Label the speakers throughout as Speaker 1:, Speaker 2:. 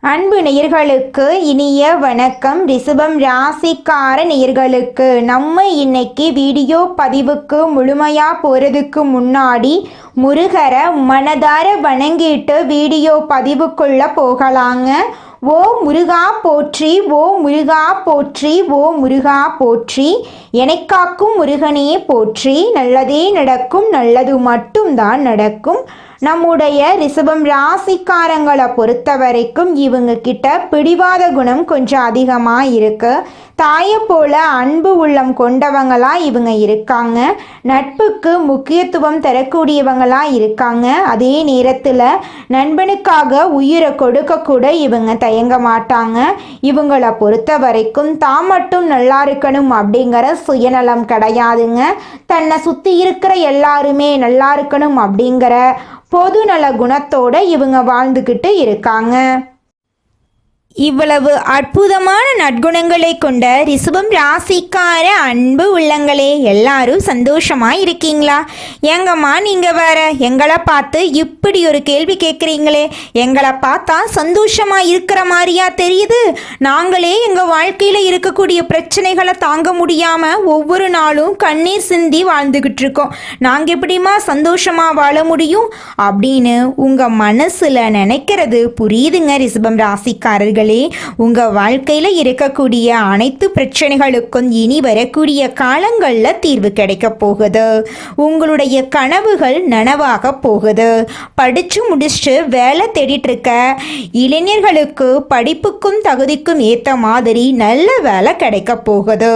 Speaker 1: அன்பு நேயர்களுக்கு இனிய வணக்கம். ரிஷபம் ராசிக்கார நேயர்களுக்கு நம்ம இன்னைக்கு வீடியோ பதிவுக்கு முழுமையாக போகிறதுக்கு முன்னாடி முருகரை மனதார வணங்கிட்டு வீடியோ பதிவுக்குள்ளே போகலாங்க. ஓ முருகா போற்றி, ஓ முருகா போற்றி, ஓ முருகா போற்றி, எனக்காக்கும் முருகனே போற்றி. நல்லதே நடக்கும், நல்லது மட்டும்தான் நடக்கும். நம்முடைய ரிஷபம் ராசிக்காரங்களை பொறுத்த வரைக்கும் இவங்க கிட்ட பிடிவாத குணம் கொஞ்சம் அதிகமாக இருக்கு. தாயை போல அன்பு உள்ளம் கொண்டவங்களா இவங்க இருக்காங்க. நட்புக்கு முக்கியத்துவம் தரக்கூடியவங்களா இருக்காங்க. அதே நேரத்தில் நண்பனுக்காக உயிரை கொடுக்க கூட இவங்க தயங்க மாட்டாங்க. இவங்களை பொறுத்த வரைக்கும் தான் மட்டும் நல்லா இருக்கணும் அப்படிங்கிற சுயநலம் கிடையாதுங்க. தன்னை சுற்றி இருக்கிற எல்லாருமே நல்லா இருக்கணும் அப்படிங்கிற பொதுநல குணத்தோட இவங்க வாழ்ந்துக்கிட்டு இருக்காங்க. இவ்வளவு அற்புதமான நற்குணங்களை கொண்ட ரிஷபம் ராசிக்கார அன்பு உள்ளங்களே, எல்லாரும் சந்தோஷமா இருக்கீங்களா? எங்கம்மா நீங்க வேற எங்களை பார்த்து இப்படி ஒரு கேள்வி கேட்குறீங்களே, எங்களை பார்த்தா சந்தோஷமா இருக்கிற மாதிரியா தெரியுது? நாங்களே எங்க வாழ்க்கையில இருக்கக்கூடிய பிரச்சனைகளை தாங்க முடியாம ஒவ்வொரு நாளும் கண்ணீர் சிந்தி வாழ்ந்துகிட்டு இருக்கோம். நாங்க எப்படிமா சந்தோஷமா வாழ முடியும் அப்படின்னு உங்க மனசுல நினைக்கிறது புரியுதுங்க. ரிஷபம் ராசிக்காரர்கள், உங்க வாழ்க்கையில இருக்கக்கூடிய அனைத்து பிரச்சனைகளுக்கும் இனி வரக்கூடிய காலங்கள்ல தீர்வு கிடைக்க போகுது. உங்களுடைய கனவுகள் நனவாக போகுது. படிச்சு முடிச்சுட்டு வேலை தேடிட்டு இருக்க இளைஞர்களுக்கு படிப்புக்கும் தகுதிக்கும் ஏத்த மாதிரி நல்ல வேலை கிடைக்க போகுது.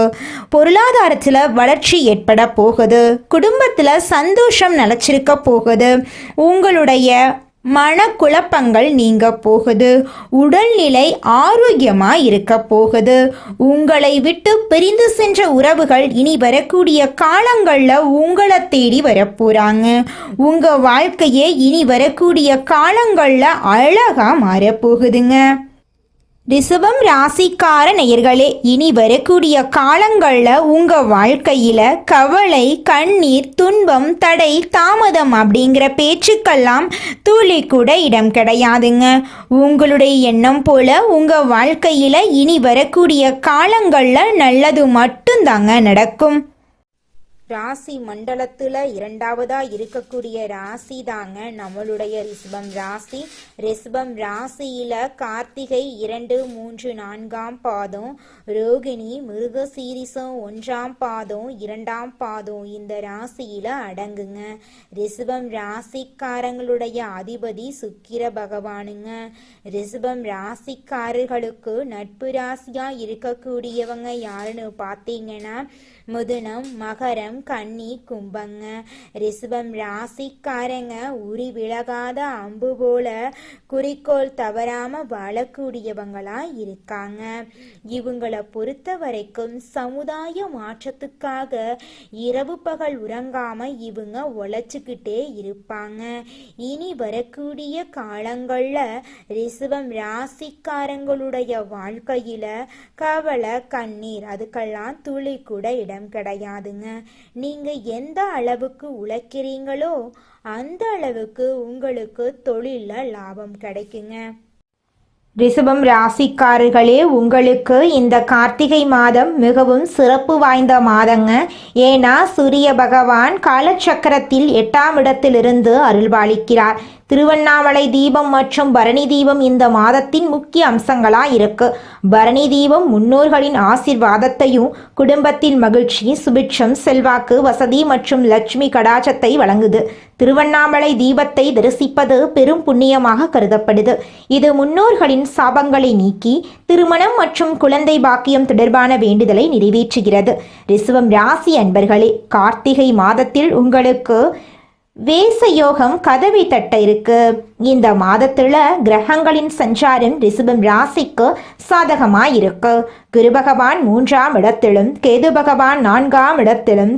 Speaker 1: பொருளாதாரத்துல வளர்ச்சி ஏற்பட போகுது. குடும்பத்துல சந்தோஷம் நிலைச்சிருக்க போகுது. உங்களுடைய மனக்குழப்பங்கள் நீங்க போகுது. உடல்நிலை ஆரோக்கியமாக இருக்க போகுது. உங்களை விட்டு பிரிந்து சென்ற உறவுகள் இனி வரக்கூடிய காலங்களில் உங்களை தேடி வரப்போகிறாங்க. உங்கள் வாழ்க்கையே இனி வரக்கூடிய காலங்களில் அழகாக மாறப்போகுதுங்க. ரிஷபம் ராசிக்கார நேயர்களே, இனி வரக்கூடிய காலங்களில் உங்கள் வாழ்க்கையில் கவலை, கண்ணீர், துன்பம், தடை, தாமதம் அப்படிங்கிற பேச்சுக்கெல்லாம் துளி கூட இடம் கிடையாதுங்க. உங்களுடைய எண்ணம் போல உங்கள் வாழ்க்கையில் இனி வரக்கூடிய காலங்களில் நல்லது மட்டும்தாங்க நடக்கும். ராசி மண்டலத்தில் இரண்டாவதாக இருக்கக்கூடிய ராசி தாங்க நம்மளுடைய ரிஷபம் ராசி. ரிஷபம் ராசியில் கார்த்திகை 2, 3, 4ஆம் பாதம், ரோகிணி, மிருகசீரிசம் 1ஆம் பாதம், 2ஆம் பாதம் இந்த ராசியில் அடங்குங்க. ரிஷபம் ராசிக்காரங்களுடைய அதிபதி சுக்கிர பகவானுங்க. ரிஷபம் ராசிக்காரர்களுக்கு நட்பு ராசியாக இருக்கக்கூடியவங்க யாருன்னு பார்த்தீங்கன்னா மிதுனம், மகரம், கன்னி, கும்பங்க. ரிஷபம் ராசிக்காரங்க உரி விலகாத அம்பு போல குறிக்கோள் தவறாம வாழக்கூடியவங்களா இருக்காங்க. இவங்களை பொறுத்த வரைக்கும் சமுதாய மாற்றத்துக்காக இரவு பகல் உறங்காம இவங்க உழைச்சுக்கிட்டே இருப்பாங்க. இனி வரக்கூடிய காலங்கள்ல ரிஷபம் ராசிக்காரங்களுடைய வாழ்க்கையில கவலை, கண்ணீர் அதுக்கெல்லாம் துளி கூட இடம் கிடையாதுங்க. நீங்க எந்த அளவுக்கு உழைக்கிறீங்களோ அந்த அளவுக்கு உங்களுக்கு தொழில லாபம் கிடைக்குங்க. ரிஷபம் ராசிக்காரர்களே, உங்களுக்கு இந்த கார்த்திகை மாதம் மிகவும் சிறப்பு வாய்ந்த மாதங்க. ஏன்னா சூரிய பகவான் காலச்சக்கரத்தில் 8ஆம் இடத்திலிருந்து அருள்பாலிக்கிறார். திருவண்ணாமலை தீபம் மற்றும் பரணி தீபம் இந்த மாதத்தின் முக்கிய அம்சங்களாக இருக்கு. பரணி தீபம் முன்னோர்களின் ஆசீர்வாதத்தையும் குடும்பத்தின் மகிழ்ச்சி, சுபிட்சம், செல்வாக்கு, வசதி மற்றும் லட்சுமி கடாட்சத்தை வழங்குது. திருவண்ணாமலை தீபத்தை தரிசிப்பது பெரும் புண்ணியமாக கருதப்படுது. இது முன்னோர்களின் சாபங்களை நீக்கி திருமணம் மற்றும் குழந்தை பாக்கியம் தொடர்பான வேண்டுதலை நிறைவேற்றுகிறது. ரிஷபம் ராசி அன்பர்களே, கார்த்திகை மாதத்தில் உங்களுக்கு வேசயோகம் கதவை தட்ட இருக்கு. இந்த மாதத்துல கிரகங்களின் சஞ்சாரம் ரிஷபம் ராசிக்கு சாதகமா இருக்கு. குரு பகவான் 3ஆம் இடத்திலும், கேது பகவான் 4ஆம் இடத்திலும்,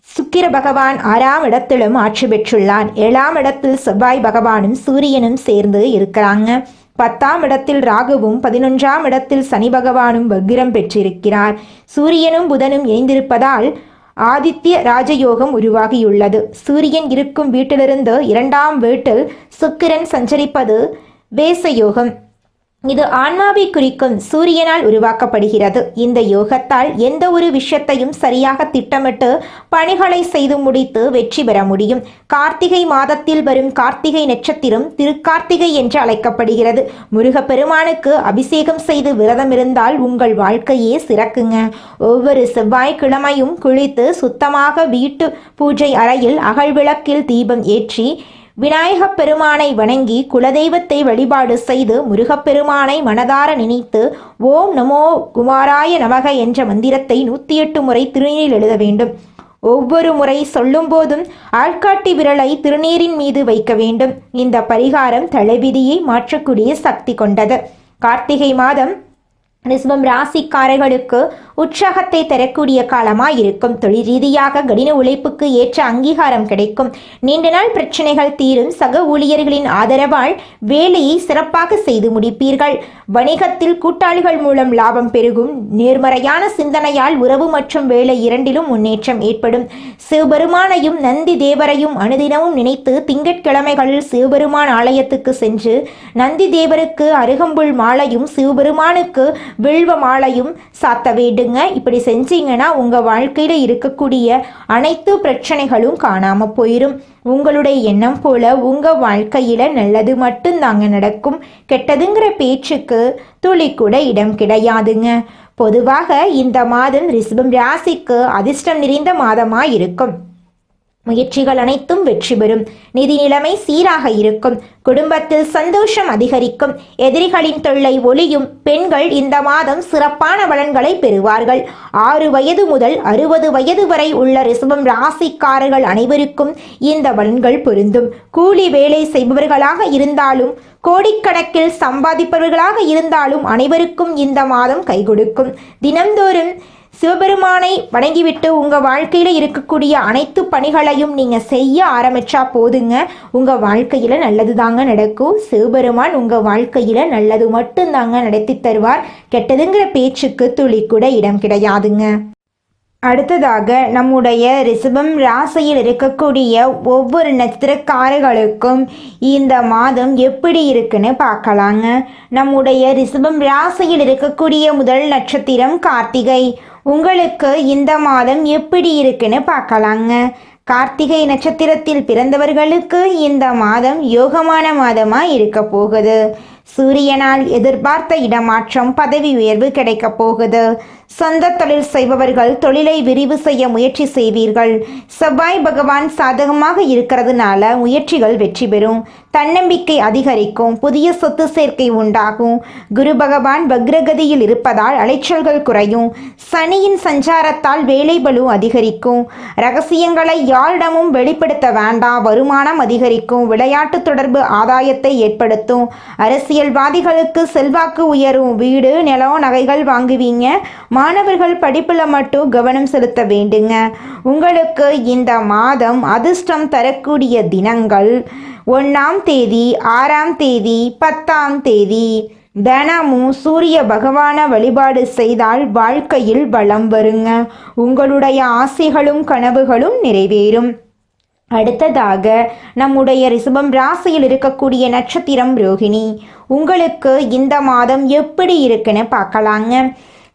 Speaker 1: சுக்கிர பகவான் 6ஆம் இடத்திலும் ஆட்சி பெற்றுள்ளான். 7ஆம் இடத்தில் செவ்வாய் பகவானும் சூரியனும் சேர்ந்து இருக்கிறாங்க. 10ஆம் இடத்தில் ராகுவும் 11ஆம் இடத்தில் சனி பகவானும் வக்ரம் பெற்றிருக்கிறார். சூரியனும் புதனும் இணைந்திருப்பதால் ஆதித்ய ராஜயோகம் உருவாகியுள்ளது. சூரியன் இருக்கும் வீட்டிலிருந்து 2ஆம் வீட்டில் சுக்கிரன் சஞ்சரிப்பது வேசயோகம். இது ஆன்மாவை குறிக்கும் சூரியனால் உருவாக்கப்படுகிறது. இந்த யோகத்தால் எந்த ஒரு விஷயத்தையும் சரியாக திட்டமிட்டு பணிகளை செய்து முடித்து வெற்றி பெற முடியும். கார்த்திகை மாதத்தில் வரும் கார்த்திகை நட்சத்திரம் திருக்கார்த்திகை என்று அழைக்கப்படுகிறது. முருகப்பெருமானுக்கு அபிஷேகம் செய்து விரதம் இருந்தால் உங்கள் வாழ்க்கையே சிறக்குங்க. ஒவ்வொரு செவ்வாய்க்கிழமையும் குளித்து சுத்தமாக வீட்டு பூஜை அறையில் அகல்விளக்கில் தீபம் ஏற்றி விநாயகப் பெருமானை வணங்கி குலதெய்வத்தை வழிபாடு செய்து முருகப்பெருமானை மனதார நினைத்து ஓம் நமோ குமாராய நமக என்ற மந்திரத்தை 108 முறை திருநீரில் எழுத வேண்டும். ஒவ்வொரு முறை சொல்லும் போதும் ஆள்காட்டி விரலை திருநீரின் மீது வைக்க வேண்டும். இந்த பரிகாரம் தலைவிதியை மாற்றக்கூடிய சக்தி கொண்டது. கார்த்திகை மாதம் ரிஷபம் ராசிக்காரர்களுக்கு உற்சாகத்தை தரக்கூடிய காலமாக இருக்கும். தொழில் ரீதியாக கடின உழைப்புக்கு ஏற்ற அங்கீகாரம் கிடைக்கும். நீண்ட நாள் பிரச்சனைகள் தீரும். சக ஊழியர்களின் ஆதரவால் வேலையை சிறப்பாக செய்து முடிப்பீர்கள். வணிகத்தில் கூட்டாளிகள் மூலம் லாபம் பெருகும். நேர்மறையான சிந்தனையால் உறவு மற்றும் வேலை இரண்டிலும் முன்னேற்றம் ஏற்படும். சிவபெருமானையும் நந்தி தேவரையும் அனுதினமும் நினைத்து திங்கட்கிழமைகளில் சிவபெருமான் ஆலயத்துக்கு சென்று நந்தி தேவருக்கு அருகம்புல் மாலையும் சிவபெருமானுக்கு வில்வ மாலையும் சாத்த வேண்டுங்க. இப்படி செஞ்சீங்கன்னா உங்கள் வாழ்க்கையில் இருக்கக்கூடிய அனைத்து பிரச்சனைகளும் காணாமல் போயிடும். உங்களுடைய எண்ணம் போல உங்கள் வாழ்க்கையில் நல்லது மட்டும்தாங்க நடக்கும். கெட்டதுங்கிற பேச்சுக்கு துளி கூட இடம் கிடையாதுங்க. பொதுவாக இந்த மாதம் ரிஷபம் ராசிக்கு அதிர்ஷ்டம் நிறைந்த மாதமாக இருக்கும். முயற்சிகள் அனைத்தும் வெற்றி பெறும். நிதி நிலைமை சீராக இருக்கும். குடும்பத்தில் சந்தோஷம் அதிகரிக்கும். எதிரிகளின் தொல்லை ஒளியும். பெண்கள் இந்த மாதம் சிறப்பான பலன்களை பெறுவார்கள். 6 வயது முதல் 60 வயது வரை உள்ள ரிஷபம் ராசிக்காரர்கள் அனைவருக்கும் இந்த பலன்கள் பொருந்தும். கூலி வேலை செய்பவர்களாக இருந்தாலும் கோடிக்கணக்கில் சம்பாதிப்பவர்களாக இருந்தாலும் அனைவருக்கும் இந்த மாதம் கை கொடுக்கும். தினம்தோறும் சிவபெருமானை வணங்கிவிட்டு உங்கள் வாழ்க்கையில் இருக்கக்கூடிய அனைத்து பணிகளையும் நீங்கள் செய்ய ஆரம்பித்தா போதுங்க. உங்கள் வாழ்க்கையில் நல்லது தாங்க நடக்கும். சிவபெருமான் உங்கள் வாழ்க்கையில் நல்லது மட்டும்தாங்க நடத்தி தருவார். கெட்டதுங்கிற பேச்சுக்கு துளி கூட இடம் கிடையாதுங்க. அடுத்ததாக நம்முடைய ரிஷபம் ராசியில் இருக்கக்கூடிய ஒவ்வொரு நட்சத்திரக்காரர்களுக்கும் இந்த மாதம் எப்படி இருக்குன்னு பார்க்கலாங்க. நம்முடைய ரிஷபம் ராசியில் இருக்கக்கூடிய முதல் நட்சத்திரம் கார்த்திகை. உங்களுக்கு இந்த மாதம் எப்படி இருக்குன்னு பார்க்கலாங்க. கார்த்திகை நட்சத்திரத்தில் பிறந்தவர்களுக்கு இந்த மாதம் யோகமான மாதமாக இருக்க போகுது. சூரியனால் எதிர்பார்த்த இடமாற்றம், பதவி உயர்வு கிடைக்க போகுது. சொந்த தொழில் செய்பவர்கள் தொழிலை விரிவு செய்ய முயற்சி செய்வீர்கள். செவ்வாய் பகவான் சாதகமாக இருக்கிறதுனால முயற்சிகள் வெற்றி பெறும். தன்னம்பிக்கை அதிகரிக்கும். புதிய சொத்து சேர்க்கை உண்டாகும். குரு பகவான் வக்ரகதியில் இருப்பதால் அலைச்சல்கள் குறையும். சனியின் சஞ்சாரத்தால் வேலை பளு அதிகரிக்கும். ரகசியங்களை யாரிடமும் வெளிப்படுத்த வேண்டாம். வருமானம் அதிகரிக்கும். விளையாட்டு தொடர்பு ஆதாயத்தை ஏற்படுத்தும். அரசியல்வாதிகளுக்கு செல்வாக்கு உயரும். வீடு, நிலம், நகைகள் வாங்குவீங்க. மாணவர்கள் படிப்பில் மட்டும் கவனம் செலுத்த வேண்டுங்க. உங்களுக்கு இந்த மாதம் அதிர்ஷ்டம் தரக்கூடிய தினங்கள் 1ஆம் தேதி, 6ஆம் தேதி, 10ஆம் தேதி. தினமும் சூரிய பகவானை வழிபாடு செய்தால் வாழ்க்கையில் வளம் வருங்க. உங்களுடைய ஆசைகளும் கனவுகளும் நிறைவேறும். அடுத்ததாக நம்முடைய ரிஷபம் ராசியில் இருக்கக்கூடிய நட்சத்திரம் ரோகிணி. உங்களுக்கு இந்த மாதம் எப்படி இருக்குன்னு பார்க்கலாங்க.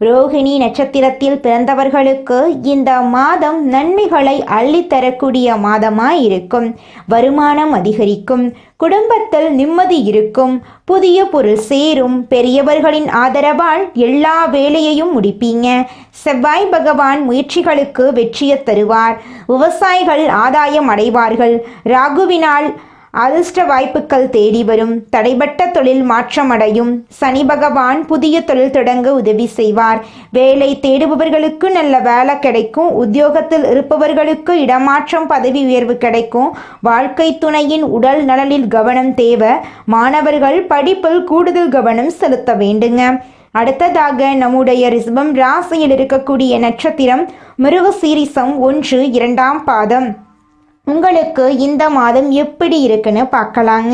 Speaker 1: ரோகிணி நட்சத்திரத்தில் பிறந்தவர்களுக்கு இந்த மாதம் நன்மைகளை அள்ளித்தரக்கூடிய மாதமாய் இருக்கும். வருமானம் அதிகரிக்கும். குடும்பத்தில் நிம்மதி இருக்கும். புதிய பொருள் சேரும். பெரியவர்களின் ஆதரவால் எல்லா வேலையையும் முடிப்பீங்க. செவ்வாய் பகவான் முயற்சிகளுக்கு வெற்றியை தருவார். விவசாயிகள் ஆதாயம் அடைவார்கள். ராகுவினால் அதிர்ஷ்ட வாய்ப்புகள் தேடி வரும். தடைபட்ட தொழில் மாற்றமடையும். சனி பகவான் புதிய தொழில் தொடங்க உதவி செய்வார். வேலை தேடுபவர்களுக்கு நல்ல வேலை கிடைக்கும். உத்தியோகத்தில் இருப்பவர்களுக்கு இடமாற்றம், பதவி உயர்வு கிடைக்கும். வாழ்க்கை துணையின் உடல் நலனில் கவனம் தேவை. மாணவர்கள் படிப்பில் கூடுதல் கவனம் செலுத்த வேண்டுங்க. அடுத்ததாக நம்முடைய ரிஷபம் ராசியில் இருக்கக்கூடிய நட்சத்திரம் மிருகசீரிஷம் 1, 2ஆம் பாதம். உங்களுக்கு இந்த மாதம் எப்படி இருக்குன்னு பார்க்கலாங்க.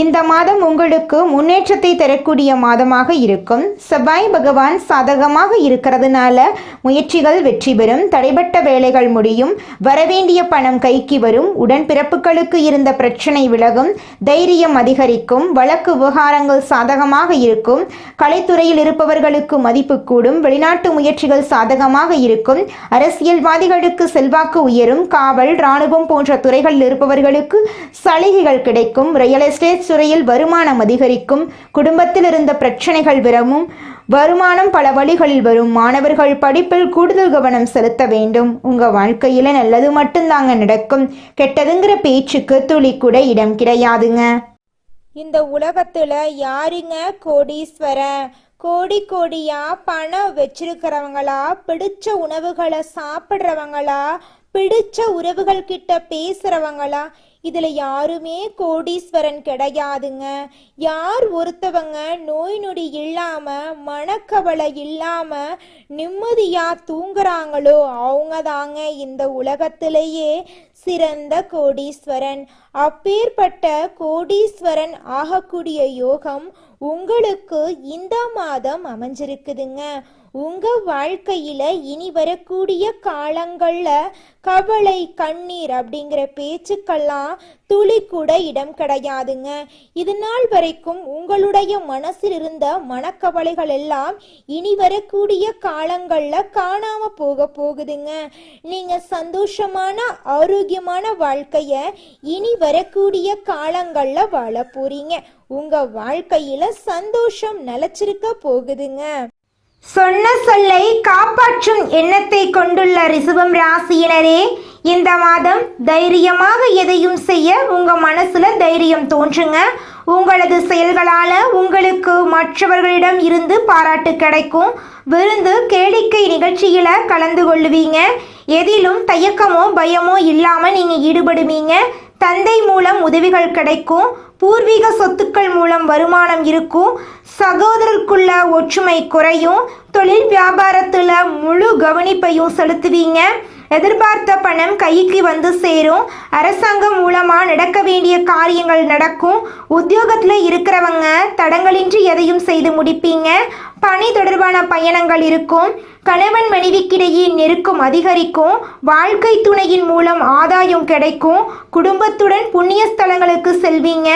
Speaker 1: இந்த மாதம் உங்களுக்கு முன்னேற்றத்தை தரக்கூடிய மாதமாக இருக்கும். செவ்வாய் பகவான் சாதகமாக இருக்கிறதுனால முயற்சிகள் வெற்றி பெறும். தடைபட்ட வேலைகள் முடியும். வரவேண்டிய பணம் கைக்கு வரும். உடன்பிறப்புகளுக்கு இருந்த பிரச்சனை விலகும். தைரியம் அதிகரிக்கும். வழக்கு விவகாரங்கள் சாதகமாக இருக்கும். கலைத்துறையில் இருப்பவர்களுக்கு மதிப்பு கூடும். வெளிநாட்டு முயற்சிகள் சாதகமாக இருக்கும். அரசியல்வாதிகளுக்கு செல்வாக்கு உயரும். காவல், இராணுவம் போன்ற துறைகளில் இருப்பவர்களுக்கு சலுகைகள் கிடைக்கும். ரியல் எஸ்டேட் துறையில் வருமானம் அதிகரிக்கும். குடும்பத்தில் இருந்த பிரச்சனைகள் விரவும். வருமானம் பல வழிகளில் வரும். மாணவர்கள் படிப்பில் கூடுதல் கவனம் செலுத்த வேண்டும். உங்க வாழ்க்கையில நல்லது மட்டும்தாங்க நடக்கும். கெட்டதுங்கிற பேச்சுக்கு துளி கூட இடம் கிடையாதுங்க.
Speaker 2: இந்த உலகத்துல யாருங்க கோடீஸ்வரன்? கோடி கோடியா பணம் வச்சிருக்கிறவங்களா, பிடிச்ச உணவுகளை சாப்பிட்றவங்களா, பிடிச்ச உறவுகள் கிட்ட பேசுறவங்களா? இதுல யாருமே கோடீஸ்வரன் கிடையாதுங்க. யார் ஒருத்தவங்க நோய் நொடி இல்லாம, மனக்கவலை இல்லாம நிம்மதியா தூங்குறாங்களோ அவங்க தாங்க இந்த உலகத்திலேயே சிறந்த கோடீஸ்வரன். அப்பேற்பட்ட கோடீஸ்வரன் ஆகக்கூடிய யோகம் உங்களுக்கு இந்த மாதம் அமைஞ்சிருக்குதுங்க. உங்க வாழ்க்கையில இனி வரக்கூடிய காலங்கள்ல கவலை, கண்ணீர் அப்படிங்கிற பேச்சுக்கெல்லாம் துளி கூட இடம் கிடையாதுங்க. இது நாள் வரைக்கும் உங்களுடைய மனசில் இருந்த மனக்கவலைகள் எல்லாம் இனி வரக்கூடிய காலங்கள்ல காணாம போகுதுங்க. நீங்க சந்தோஷமான ஆரோக்கியமான வாழ்க்கைய இனி வரக்கூடிய காலங்கள்ல வாழ போறீங்க. உங்க வாழ்க்கையில சந்தோஷம் நிலைச்சிருக்க போகுதுங்க.
Speaker 1: சொன்ன சொல்லை காப்பாற்றும் எண்ணத்தை கொண்டுள்ள ரிஷபம் ராசியினரே, இந்த மாதம் தைரியமாக எதையும் செய்ய உங்க மனசுல தைரியம் தோன்றுங்க. உங்களது செயல்களால உங்களுக்கு மற்றவர்களிடம் இருந்து பாராட்டு கிடைக்கும். விருந்து, கேளிக்கை நிகழ்ச்சியில கலந்து கொள்ளுவீங்க. எதிலும் தயக்கமோ பயமோ இல்லாம நீங்க ஈடுபடுவீங்க. தந்தை மூலம் உதவிகள் கிடைக்கும். பூர்வீக சொத்துக்கள் மூலம் வருமானம் இருக்கும். சகோதரருக்குள்ள ஒற்றுமை குறையும். தொழில் வியாபாரத்தில் முழு கவனிப்பையும் செலுத்துவீங்க. எதிர்பார்த்த பணம் கைக்கு வந்து சேரும். அரசாங்கம் மூலமாக நடக்க வேண்டிய காரியங்கள் நடக்கும். உத்தியோகத்தில் இருக்கிறவங்க தடங்களின்றி எதையும் செய்து முடிப்பீங்க. பணி தொடர்பான பயணங்கள் இருக்கும். கணவன் மனைவிக்கிடையே நெருக்கம் அதிகரிக்கும். வாழ்க்கை துணையின் மூலம் ஆதாயம் கிடைக்கும். குடும்பத்துடன் புண்ணிய ஸ்தலங்களுக்கு செல்வீங்க.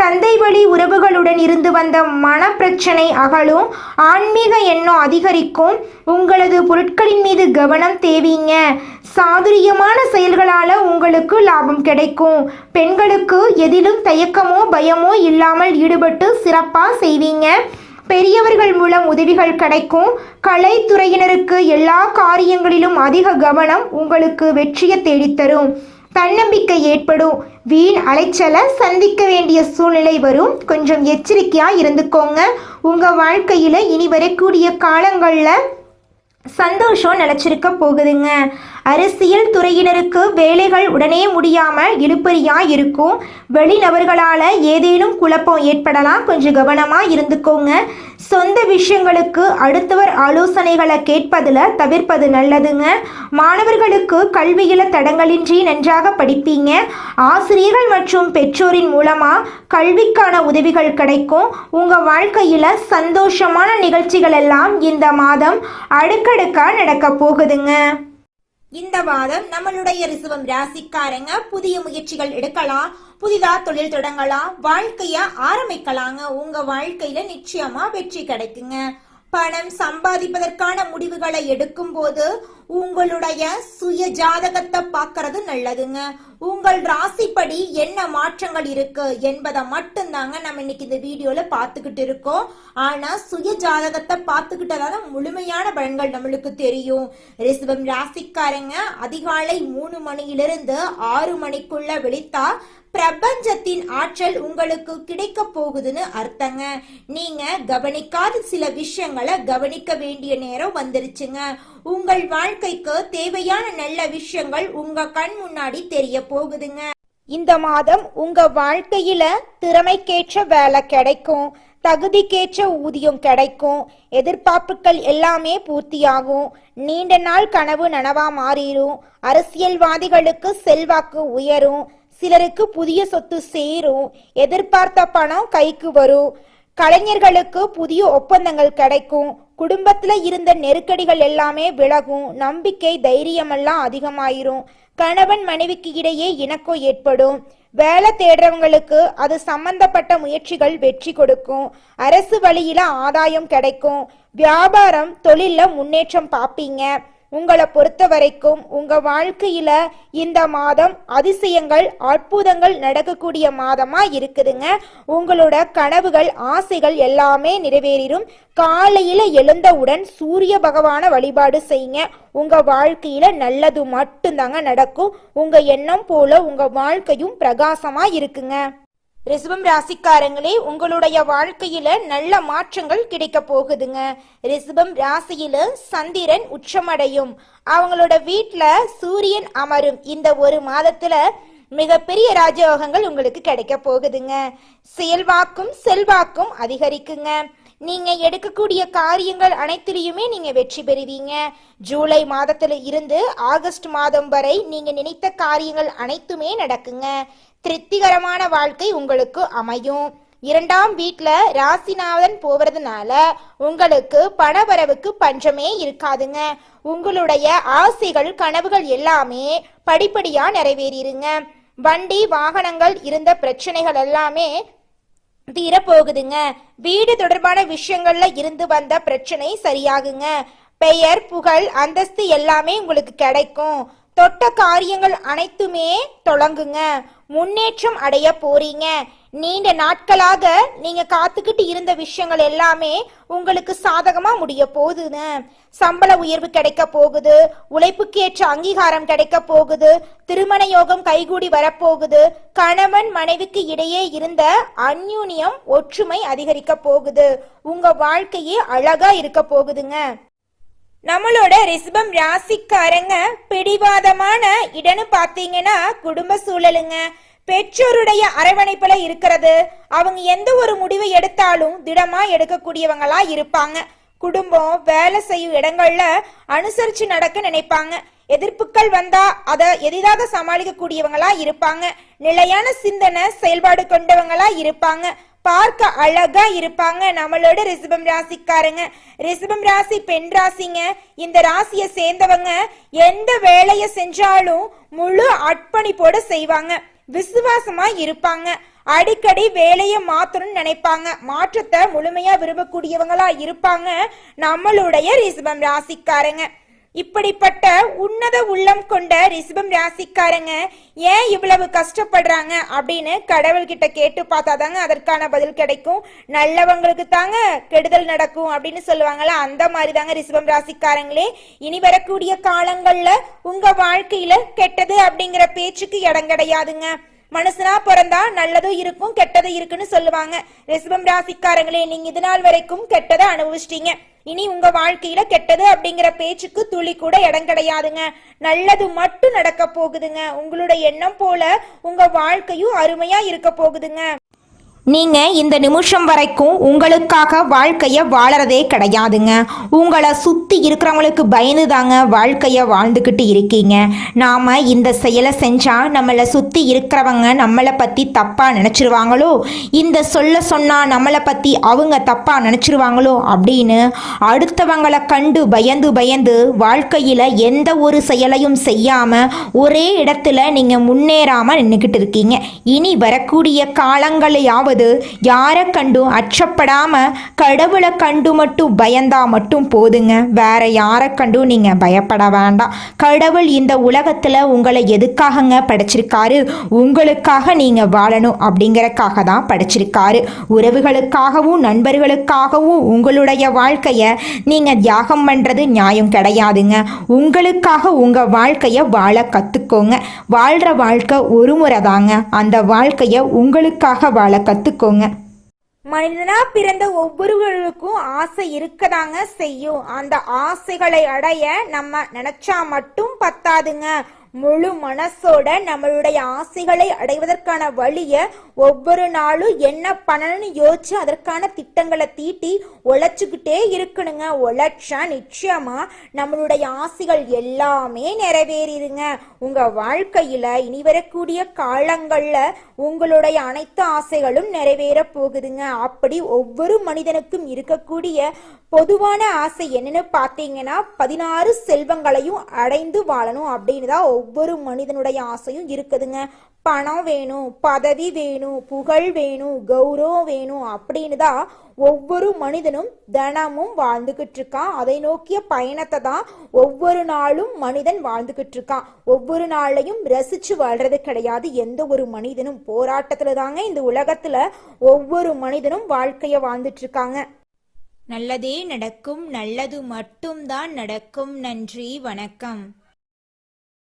Speaker 1: தந்தை வழி உறவுகளுடன் இருந்து வந்த மன பிரச்சனை அகலும். ஆன்மீக எண்ணம் அதிகரிக்கும். உங்களது பொருட்களின் மீது கவனம் தேவீங்க. சாதுரியமான செயல்களால உங்களுக்கு லாபம் கிடைக்கும். பெண்களுக்கு எதிலும் தயக்கமோ பயமோ இல்லாமல் ஈடுபட்டு சிறப்பாக செய்வீங்க. பெரியவர்கள் மூலம் உதவிகள் கிடைக்கும். கலைத்துறையினருக்கு எல்லா காரியங்களிலும் அதிக கவனம் உங்களுக்கு வெற்றியை தேடித்தரும். தன்னம்பிக்கை ஏற்படும். வீண் அலைச்சலை சந்திக்க வேண்டிய சூழ்நிலை வரும். கொஞ்சம் எச்சரிக்கையாக இருந்துக்கோங்க. உங்கள் வாழ்க்கையில் இனி வரக்கூடிய காலங்களில் சந்தோஷம் நிலச்சிருக்க போகுதுங்க. அரசியல் துறையினருக்கு வேலைகள் உடனே முடியாமல் இழுபறியாக இருக்கும். வெளிநபர்களால் ஏதேனும் குழப்பம் ஏற்படலாம். கொஞ்சம் கவனமாக இருந்துக்கோங்க. சொந்த விஷயங்களுக்கு அடுத்தவர் ஆலோசனைகளை கேட்பதில் தவிர்ப்பது நல்லதுங்க. மாணவர்களுக்கு கல்வியில் தடங்களின்றி நன்றாக படிப்பீங்க. ஆசிரியர்கள் மற்றும் பெற்றோரின் மூலமாக கல்விக்கான உதவிகள் கிடைக்கும். உங்கள் வாழ்க்கையில் சந்தோஷமான நிகழ்ச்சிகள் எல்லாம் இந்த மாதம் அடுக்கடுக்காக நடக்க போகுதுங்க.
Speaker 2: இந்த மாதம் நம்மளுடைய ரிஷபம் ராசிக்காரங்க புதிய முயற்சிகள் எடுக்கலாம். புதிதா தொழில் தொடங்கலாம். வாழ்க்கைய ஆரம்பிக்கலாங்க. உங்க வாழ்க்கையில நிச்சயமா வெற்றி கிடைக்குங்க. பணம் சம்பாதிப்பதற்கான முடிவுகளை எடுக்கும் போது உங்களுடைய சுய ஜாதகத்தை பார்க்கறது நல்லதுங்க. உங்கள் ராசிப்படி என்ன மாற்றங்கள் இருக்கு என்பதை மட்டும்தாங்க நம்ம இன்னைக்கு இந்த வீடியோல பார்த்துக்கிட்டு இருக்கோம். ஆனா சுய ஜாதகத்தை பார்த்துக்கிட்டதால முழுமையான பலன்கள் நம்மளுக்கு தெரியும். ரிஷபம் ராசிக்காரங்க அதிகாலை 3 மணியிலிருந்து 6 மணிக்குள்ள விழித்தா பிரபஞ்சத்தின் ஆற்றல் உங்களுக்கு கிடைக்க போகுதுன்னு அர்த்தங்க. நீங்க கவனிக்காத சில விஷயங்களை கவனிக்க வேண்டிய நேரம் வந்துருச்சுங்க. உங்கள் வாழ்க்கைக்கு தேவையான நல்ல விஷயங்கள் உங்க கண் முன்னாடி தெரிய போகுதுங்க.
Speaker 1: இந்த மாதம் உங்க வாழ்க்கையில திறமைக்கேற்ற வேலை கிடைக்கும். தகுதிக்கேற்ற ஊதியம் கிடைக்கும். எதிர்பார்ப்புகள் எல்லாமே பூர்த்தியாகும். நீண்ட நாள் கனவு நனவா மாறிடும். அரசியல்வாதிகளுக்கு செல்வாக்கு உயரும்.
Speaker 2: சிலருக்கு புதிய சொத்து சேரும், எதிர்பார்த்த பணம் கைக்கு வரும். கலைஞர்களுக்கு புதிய ஒப்பந்தங்கள் கிடைக்கும். குடும்பத்துல இருந்த நெருக்கடிகள் எல்லாமே விலகும். நம்பிக்கை தைரியமெல்லாம் அதிகமாயிரும். கணவன் மனைவிக்கு இடையே இணக்கம் ஏற்படும். வேலை தேடுறவங்களுக்கு அது சம்பந்தப்பட்ட முயற்சிகள் வெற்றி கொடுக்கும். அரசு வழியில ஆதாயம் கிடைக்கும். வியாபாரம் தொழில்ல முன்னேற்றம் பார்ப்பீங்க. உங்களை பொறுத்த வரைக்கும் உங்க வாழ்க்கையில இந்த மாதம் அதிசயங்கள் அற்புதங்கள் நடக்கக்கூடிய மாதமா இருக்குதுங்க. உங்களோட கனவுகள் ஆசைகள் எல்லாமே நிறைவேறும். காலையில எழுந்தவுடன் சூரிய பகவான வழிபாடு செய்யுங்க. உங்க வாழ்க்கையில நல்லது மட்டும்தாங்க நடக்கும். உங்க எண்ணம் போல உங்க வாழ்க்கையும் பிரகாசமா இருக்குங்க. ரிஷபம் ராசிக்காரங்களே, உங்களுடைய வாழ்க்கையில நல்ல மாற்றங்கள் கிடைக்க போகுதுங்க. ரிஷபம் ராசியில சந்திரன் உச்சமடையும். அவங்களோட வீட்டுல சூரியன் அமரும். இந்த ஒரு மாதத்துல மிகப்பெரிய ராஜயோகங்கள் உங்களுக்கு கிடைக்க போகுதுங்க. செயல்வாக்கும் செல்வாக்கும் அதிகரிக்குங்க. நீங்க எடுக்கக்கூடிய காரியங்கள் அனைத்திலையுமே நீங்க வெற்றி பெறுவீங்க. ஜூலை மாதத்துல இருந்து ஆகஸ்ட் மாதம் வரை நீங்க நினைத்த காரியங்கள் அனைத்துமே நடக்குங்க. திருப்திகரமான வாழ்க்கை உங்களுக்கு அமையும். 2ஆம் வீட்டுல ராசிநாதன் போவதுனால உங்களுக்கு பணவரவுக்கு பஞ்சமே இருக்காதுங்க. உங்களுடைய ஆசைகள் கனவுகள் எல்லாமே படிப்படியா நிறைவேறிருங்க. வண்டி வாகனங்கள் இருந்த பிரச்சனைகள் எல்லாமே தீரப்போகுதுங்க. வீடு தொடர்பான விஷயங்கள்ல இருந்து வந்த பிரச்சனை சரியாகுங்க. பெயர் புகழ் அந்தஸ்து எல்லாமே உங்களுக்கு கிடைக்கும். தொட்ட காரியங்கள் அனைத்துமே தொடங்குங்க. முன்னேற்றம் அடைய போறீங்க. நீண்ட நாட்களாக நீங்க காத்துக்கிட்டு இருந்த விஷயங்கள் எல்லாமே உங்களுக்கு சாதகமா முடிய போகுதுங்க. சம்பள உயர்வு கிடைக்க போகுது. உழைப்புக்கேற்ற அங்கீகாரம் கிடைக்க போகுது. திருமண யோகம் கைகூடி வரப்போகுது. கணவன் மனைவிக்கு இடையே இருந்த அந்யூன்யம் ஒற்றுமை அதிகரிக்க போகுது. உங்க வாழ்க்கையே அழகா இருக்க போகுதுங்க. நம்மளோட ரிஷபம் ராசிக்காரங்க பிடிவாதமான இடன்னு பாத்தீங்கன்னா குடும்ப சூழலுங்க. பெற்றோருடைய அரவணைப்புல இருக்கிறது. அவங்க எந்த ஒரு முடிவை எடுத்தாலும் திடமா எடுக்கக்கூடியவங்களா இருப்பாங்க. குடும்பம் வேலை செய்யும் இடங்கள்ல அனுசரிச்சு நடக்க நினைப்பாங்க. எதிர்ப்புகள் வந்தா அதை எளிதாக சமாளிக்க கூடியவங்களா இருப்பாங்க. நிலையான சிந்தனை செயல்பாடு கொண்டவங்களா இருப்பாங்க. பார்க்க அழகா இருப்பாங்க நம்மளோட ரிஷபம் ராசிக்காரங்க. ரிஷபம் ராசி பெண் ராசிங்க. இந்த ராசியை சேர்ந்தவங்க எந்த வேலையை செஞ்சாலும் முழு அர்ப்பணிப்போட செய்வாங்க. விசுவாசமா இருப்பாங்க. அடிக்கடி வேலையை மாத்தணும்னு நினைப்பாங்க. மாற்றத்தை முழுமையா விரும்பக்கூடியவங்களா இருப்பாங்க நம்மளுடைய ரிஷபம் ராசிக்காரங்க. இப்படிப்பட்ட உன்னத உள்ளம் கொண்ட ரிஷபம் ராசிக்காரங்க ஏன் இவ்வளவு கஷ்டப்படுறாங்க அப்படின்னு கடவுள்கிட்ட கேட்டு பார்த்தாதாங்க அதற்கான பதில் கிடைக்கும். நல்லவங்களுக்கு தாங்க கெடுதல் நடக்கும் அப்படின்னு சொல்லுவாங்கல்ல, அந்த மாதிரி தாங்க ரிஷபம் ராசிக்காரங்களே. இனி வரக்கூடிய காலங்கள்ல உங்க வாழ்க்கையில கெட்டது அப்படிங்கிற பேச்சுக்கு இடம் கிடையாதுங்க. மனுஷனா பிறந்தா நல்லதும் இருக்கும் கெட்டதும் இருக்குன்னு சொல்லுவாங்க. ரிஷபம் ராசிக்காரங்களே, நீங்க இது நாள் வரைக்கும் கெட்டதை அனுபவிச்சிட்டீங்க. இனி உங்க வாழ்க்கையில கெட்டது அப்படிங்கிற பேச்சுக்கு துளி கூட இடம் கிடையாதுங்க. நல்லது மட்டும் நடக்க போகுதுங்க. உங்களோட எண்ணம் போல உங்க வாழ்க்கையும் அருமையா இருக்க போகுதுங்க.
Speaker 1: நீங்க இந்த நிமிஷம் வரைக்கும் உங்களுக்காக வாழ்க்கைய வாழறதே கிடையாதுங்க. உங்களை சுத்தி இருக்கிறவங்களுக்கு பயந்து தாங்க வாழ்க்கைய வாழ்ந்துக்கிட்டு இருக்கீங்க. நாம இந்த செயலை செஞ்சா நம்மளை சுத்தி இருக்கிறவங்க நம்மளை பத்தி தப்பா நினைச்சிருவாங்களோ, இந்த சொன்னா நம்மளை பத்தி அவங்க தப்பா நினைச்சிருவாங்களோ அப்படின்னு அடுத்தவங்களை கண்டு பயந்து பயந்து வாழ்க்கையில எந்த ஒரு செயலையும் செய்யாம ஒரே இடத்துல நீங்க முன்னேறாம நின்றுக்கிட்டு இருக்கீங்க. இனி வரக்கூடிய காலங்களையாவது யாரை கண்டும் அச்சப்படாம கடவுளை கண்டு மட்டும் பயந்தா மட்டும் போதுங்க. வேற யாரை கண்டும் நீங்க பயப்பட வேண்டாம். கடவுள் இந்த உலகத்துல உங்களை எதுக்காகங்க படைச்சிருக்காரு? உங்களுக்காக நீங்க வாழணும் அப்படிங்கறக்காக தான் படைச்சிருக்காரு. உறவுகளுக்காகவும் நண்பர்களுக்காகவும் உங்களுடைய வாழ்க்கைய நீங்க தியாகம் பண்றது நியாயம் கிடையாதுங்க. உங்களுக்காக உங்க வாழ்க்கைய வாழ கத்துக்கோங்க. வாழ்ற வாழ்க்கை ஒரு முறை தாங்க. அந்த வாழ்க்கைய உங்களுக்காக வாழ கத்துக்கோங்க.
Speaker 2: மனிதனா பிறந்த ஒவ்வொருவருக்கும் ஆசை இருக்கதாங்க செய்யும். அந்த ஆசைகளை அடைய நம்ம நினைச்சா மட்டும் பத்தாதுங்க.
Speaker 1: முழு மனசோட நம்மளுடைய ஆசைகளை அடைவதற்கான வழிய ஒவ்வொரு நாளும் என்ன பண்ணணும்னு யோசிச்சு அதற்கான திட்டங்களை தீட்டி உழைச்சுக்கிட்டே இருக்கணுங்க. உழைச்சா நிச்சயமா நம்மளுடைய ஆசைகள் எல்லாமே நிறைவேறிடுங்க. உங்க வாழ்க்கையில இனி வரக்கூடிய காலங்கள்ல உங்களுடைய அனைத்து ஆசைகளும் நிறைவேற போகுதுங்க. அப்படி ஒவ்வொரு மனிதனுக்கும் இருக்கக்கூடிய பொதுவான ஆசை என்னன்னு பார்த்தீங்கன்னா 16 செல்வங்களையும் அடைந்து வாழணும் அப்படின்னு தான் ஒவ்வொரு மனிதனுடைய ஆசையும் இருக்குதுங்க. பணம் வேணும், பதவி வேணும், புகழ் வேணும், கௌரவம் வேணும் அப்படின்னு தான் ஒவ்வொரு மனிதனும் தினமும் வாழ்ந்துகிட்டு இருக்கான். அதை நோக்கிய பயணத்தை தான் ஒவ்வொரு நாளும் மனிதன் வாழ்ந்துகிட்டு இருக்கான். ஒவ்வொரு நாளையும் ரசிச்சு வாழ்றது கிடையாது. எந்த ஒரு மனிதனும் போராட்டத்துல தாங்க இந்த உலகத்துல ஒவ்வொரு மனிதனும் வாழ்க்கைய வாழ்ந்துட்டு இருக்காங்க.
Speaker 2: நல்லதே நடக்கும், நல்லது மட்டும்தான் நடக்கும். நன்றி, வணக்கம்.